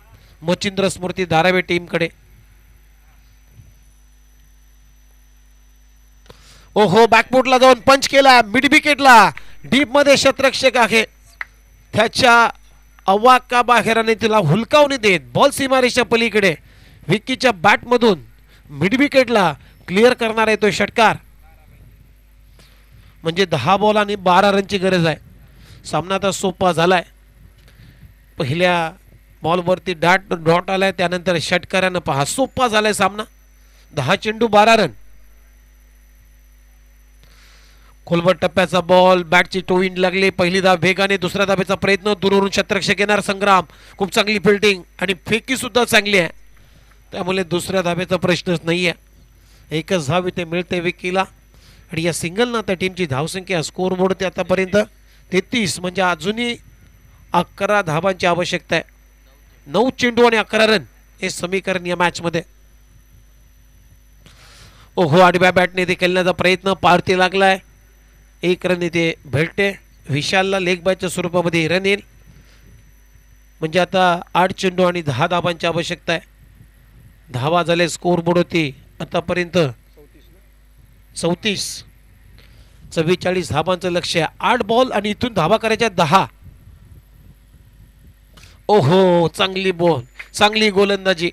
मच्छिंद्र स्मृती धारावे टीमकडे. ओहो, बॅकफुटला जाऊन पंच केला मिड विकेटला. डीप मध्ये क्षेत्ररक्षक आहे, त्याच्या अवाका बाहेर आणि तिला हुलकावणी देत बॉल सीमारेषा पलीकडे विकीच्या बॅट मधून मिड विकेटला क्लिअर करणार आहे तो षटकार. म्हणजे 10 बॉल आणि 12 रनची गरज आहे. सामना आता सोपा झालाय. पहिल्या बॉलवरती डॉट आलाय, त्यानंतर षटकारानं पहा सोपा झालाय सामना. 10 चेंडू 12 रन. खोलवर टप्प्याचा बॉल, बॅटची टोईन लागली. पहिली धाव वेगाने, दुसऱ्या धावेचा प्रयत्न, दूरवरून क्षेत्ररक्षक येणार संग्राम. खूप चांगली फिल्डिंग आणि फेकी सुद्धा चांगली आहे, त्यामुळे दुसऱ्या धावेचा प्रश्नच नाहीये. एकच धाव इथे मिळते विकीला आणि या सिंगलनं त्या टीमची धावसंख्या स्कोर बोर्ड आतापर्यंत 33, म्हणजे अजूनही 11 धावांची आवश्यकता आहे. 9 चेंडू आणि 11 रन हे समीकरण या मॅच मध्ये. ओहो, आडव्या बॅटने ते खेळण्याचा प्रयत्न पारती लागलाय. 1 रन इथे भेटते. विशालला लेग बायच्या स्वरूपामध्ये रन येईल. म्हणजे आता 8 चेंडू आणि 10 धावांची आवश्यकता आहे. धावा झाले स्कोर बोर्ड होती आतापर्यंत 34. 44 धावांचं लक्ष आहे. 8 बॉल आणि इथून धावा करायच्या 10. ओहो, चांगली बॉल, चांगली गोलंदाजी,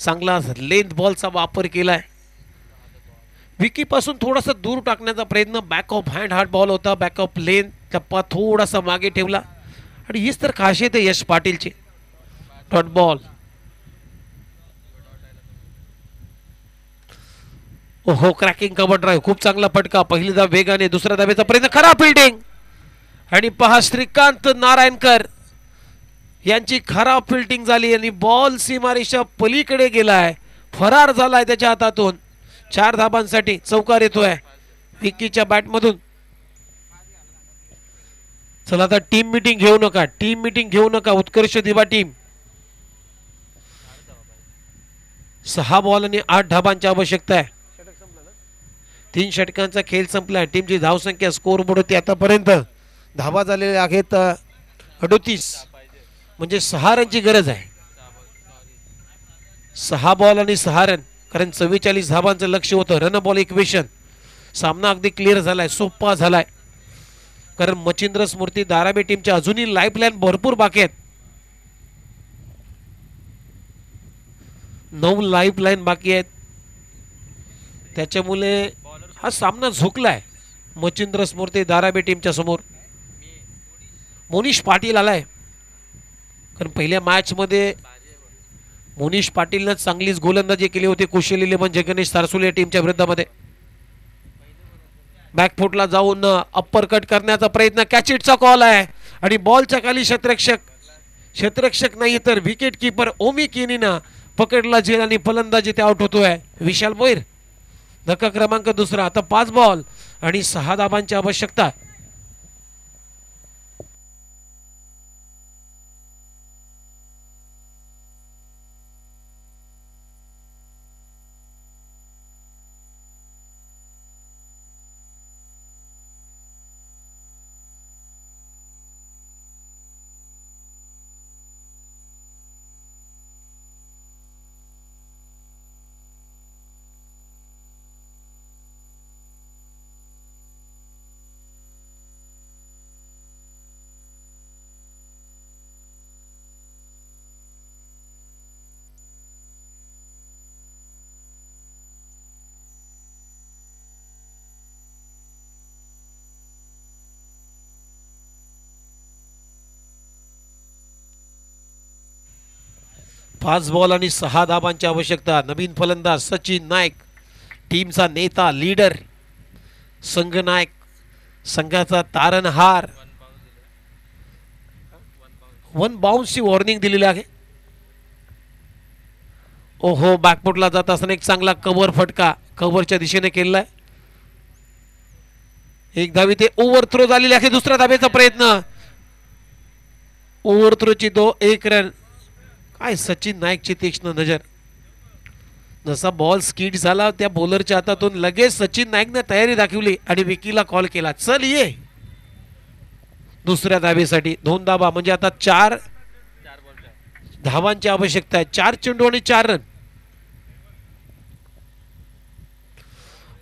चांगला लेंथ बॉलचा वापर केलाय. विकी पासून थोडासा दूर टाकण्याचा प्रयत्न. Back of hand hard ball होता. बॅक ऑफ लेन टप्पा थोडासा मागे ठेवला आणि हीच तर खासियत आहे यश पाटीलची. Dot ball. ओहो क्रॅकिंग कव्हर ड्राईव्ह खूप चांगला फटका. पहिली धाव वेगाने. दुसऱ्या धावेचा प्रयत्न. खरा फिल्डिंग आणि पहा श्रीकांत नारायणकर यांची खराब फिल्डिंग झाली आणि बॉल सीमारेषा पलीकडे गेलाय. फरार झालाय त्याच्या हातातून. 4 धाबांसाठी चौकार येतोय विकीच्या बॅटमधून. चला आता टीम मीटिंग घेऊ नका. टीम मीटिंग घेऊ नका. उत्कर्ष दिवा टीम 6 बॉल आणि 8 धाबांची आवश्यकता आहे. 3 षटकांचा खेळ संपलाय. टीमची धावसंख्या स्कोर बोर्ड होती आतापर्यंत. धावा झालेल्या आहेत 38. म्हणजे 6 रनची गरज आहे. 6 बॉल आणि 6 रन. कारण 44 धाबांचं लक्ष होतं. Run ball equation. सामना अगदी क्लिअर झालाय. सोपा झालाय. कारण मच्छिंद्र स्मृती धारावी टीमच्या अजूनही लाईफलाईन भरपूर बाकी आहेत. 9 लाईफलाईन बाकी आहेत. त्याच्यामुळे हा सामना झोकलाय मच्छिंद्र स्मृती धारावी टीमच्या समोर. मोनिश पाटील आलाय. कारण पहिल्या मॅच मध्ये मोनिश पाटीलनं चांगलीच गोलंदाजी केली होती कुशल 11 जगनेश सारसुले टीमच्या विरोधामध्ये. बॅकफुटला जाऊन अप्पर कट करण्याचा प्रयत्न. कॅचिटचा कॉल आहे आणि बॉलच्या खाली क्षेत्ररक्षक नाही तर विकेट किपर ओमी किनीना पकडला झेल आणि फलंदाजी ते आउट होतोय. विशाल मोईर धक्का क्रमांक दुसरा. आता 5 बॉल आणि 6 धाबांची आवश्यकता. पाच बॉल आणि 6 धाबांची आवश्यकता. नवीन फलंदाज सचिन नाईक टीमचा नेता लीडर संघ नायक संघाचा तारणहार. 1 बाउन्सची वॉर्निंग दिलेली आहे. ओहो बॅकफुटला जात असताना एक चांगला कव्हर फटका कव्हरच्या दिशेने केलाय. एक धावी ते ओव्हर थ्रो झालेली आहे. दुसऱ्या धावेचा प्रयत्न. ओव्हर थ्रोची 1 रन. काय सचिन नाईकची तीक्ष्ण नजर. जसा बॉल स्किड झाला त्या बॉलरच्या हातातून लगेच सचिन नाईकने तयारी दाखवली आणि विकीला कॉल केला. चल ये दुसऱ्या धावेसाठी 2 धावा. म्हणजे आता 4 धावांची आवश्यकता आहे. 4 चेंडू आणि 4 रन.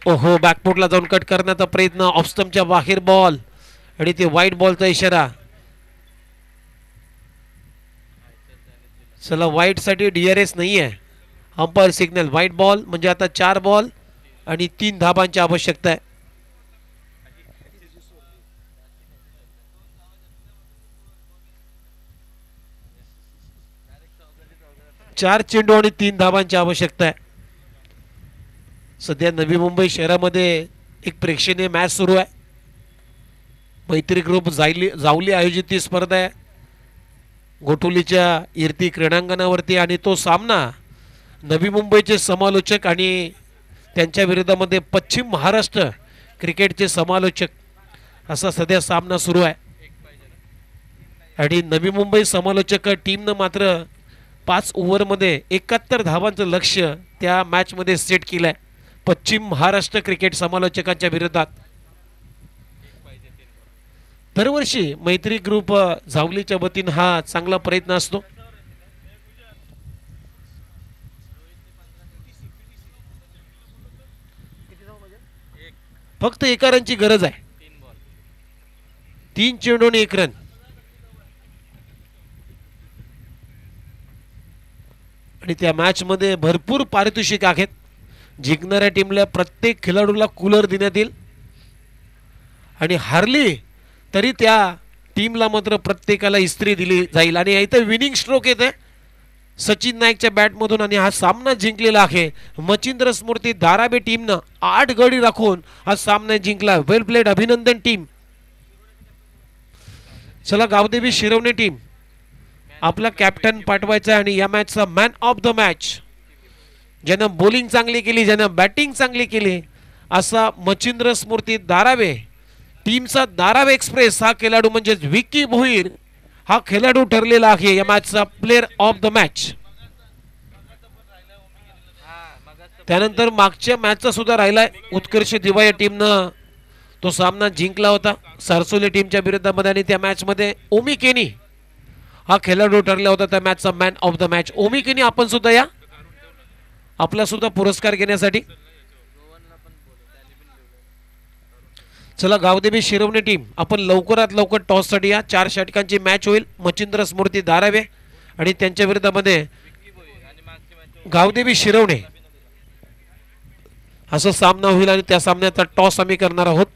ओहो बॅकफुटला जाऊन कट करण्याचा प्रयत्न. ऑफ स्टंपच्या बाहेर बॉल आणि ते वाईट बॉलचा इशारा. चला वाईट साठी DRS नाही आहे. अंपायर सिग्नल वाईट बॉल. म्हणजे आता 4 बॉल आणि 3 धाबांची आवश्यकता आहे. चार चेंडू आणि 3 धाबांची आवश्यकता आहे. सध्या नवी मुंबई शहरामध्ये एक प्रेक्षणीय मॅच सुरू आहे. मैत्री ग्रुप जावली आयोजित ही स्पर्धा आहे गोठोलीच्या इर्ती क्रीडांगणावरती. आणि तो सामना नवी मुंबईचे समालोचक आणि त्यांच्या विरोधामध्ये पश्चिम महाराष्ट्र क्रिकेटचे समालोचक असा सध्या सामना सुरू आहे. आणि नवी मुंबई समालोचक टीमनं मात्र 5 ओव्हरमध्ये 71 धावांचं लक्ष्य त्या मॅचमध्ये सेट केलं आहे पश्चिम महाराष्ट्र क्रिकेट समालोचकांच्या विरोधात. दरवर्षी मैत्री ग्रुप जावलीच्या वतीने हा चांगला प्रयत्न असतो. फक्त 1 रनची गरज आहे. 3 चेंडू आणि 1 रन. आणि त्या मॅचमध्ये भरपूर पारितोषिक आहेत. जिंकणाऱ्या टीमला प्रत्येक खेळाडूला कूलर देण्यात येईल आणि हारली तरी त्या टीमला मात्र प्रत्येकाला इस्त्री दिली जाईल. आणि इथं विनिंग स्ट्रोक येते सचिन नाईकच्या बॅटमधून आणि हा सामना जिंकलेला आहे मच्छिंद्र स्मृती धारावे टीमनं 8 गडी राखून हा सामना जिंकला. वेल प्लेड, अभिनंदन टीम. चला गावदेवी शिरवणे टीम आपला कॅप्टन पाठवायचा आणि या मॅचचा मॅन ऑफ द मॅच ज्यानं बॉलिंग चांगली केली, ज्यानं बॅटिंग चांगली केली असा मच्छिंद्र स्मृती धारावे टीमचा धारावे एक्सप्रेस हा खेळाडू म्हणजे विकी भोईर हा खेळाडू ठरलेला आहे या मॅचचा प्लेअर ऑफ द मॅच. त्यानंतर मागच्या मॅचचा सुद्धा राहिलाय उत्कर्ष दिवा या टीमनं तो सामना जिंकला होता सरसोली टीमच्या विरुद्धामध्ये आणि त्या मॅचमध्ये ओमी केनी हा खेळाडू ठरला होता त्या मॅचचा मॅन ऑफ द मॅच. ओमी केनी आपण सुद्धा या आपला सुद्धा पुरस्कार घेण्यासाठी. चला गावदेवी शिरवणे टीम आपण लवकरात लवकर टॉससाठी या. 4 षटकांची मॅच होईल. मच्छिंद्र स्मृती धारावे आणि त्यांच्या विरुद्धामध्ये गावदेवी शिरवणे असा सामना होईल आणि त्या सामन्याचा टॉस आम्ही करणार आहोत.